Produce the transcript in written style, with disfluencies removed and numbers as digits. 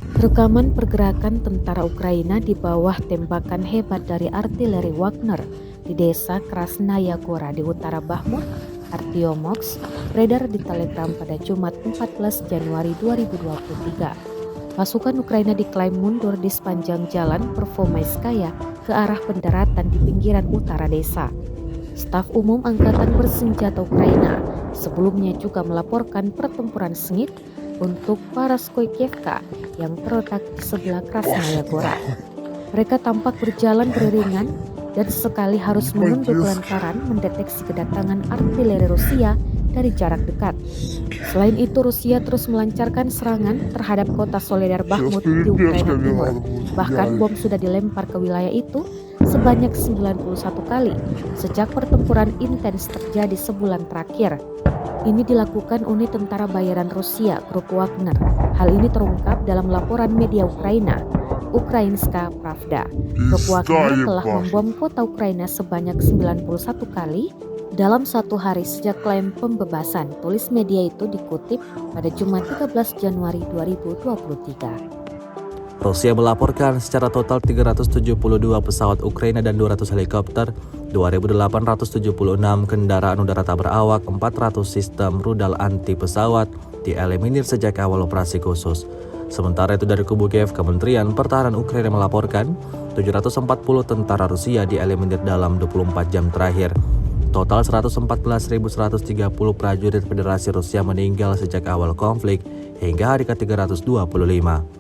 Rekaman pergerakan tentara Ukraina di bawah tembakan hebat dari artileri Wagner di desa Krasnaya Gora di utara Bakhmut, Artyomovsk, beredar di Telegram pada Jumat 14 Januari 2023. Pasukan Ukraina diklaim mundur di sepanjang jalan Pervomaiskaya ke arah pendaratan di pinggiran utara desa. Staf Umum Angkatan Bersenjata Ukraina sebelumnya juga melaporkan pertempuran sengit untuk Paraskoyevka yang terletak di sebelah Krasnaya Gora. Mereka tampak berjalan beriringan dan sekali harus menunduk lantaran mendeteksi kedatangan artileri Rusia dari jarak dekat. Selain itu, Rusia terus melancarkan serangan terhadap kota Soledar Bakhmut di Ukraina Timur. Bahkan bom sudah dilempar ke wilayah itu sebanyak 91 kali sejak pertempuran intens terjadi sebulan terakhir. Ini dilakukan unit tentara bayaran Rusia, grup Wagner. Hal ini terungkap dalam laporan media Ukraina, Ukrainska Pravda. Grup Wagner telah membom kota Ukraina sebanyak 91 kali dalam satu hari sejak klaim pembebasan. Tulis media itu dikutip pada Jumat 13 Januari 2023. Rusia melaporkan secara total 372 pesawat Ukraina dan 200 helikopter, 2.876 kendaraan udara tak berawak, 400 sistem rudal anti pesawat dieliminir sejak awal operasi khusus. Sementara itu dari kubu Kiev, Kementerian Pertahanan Ukraina melaporkan 740 tentara Rusia dieliminir dalam 24 jam terakhir. Total 114.130 prajurit Federasi Rusia meninggal sejak awal konflik hingga hari ke-325.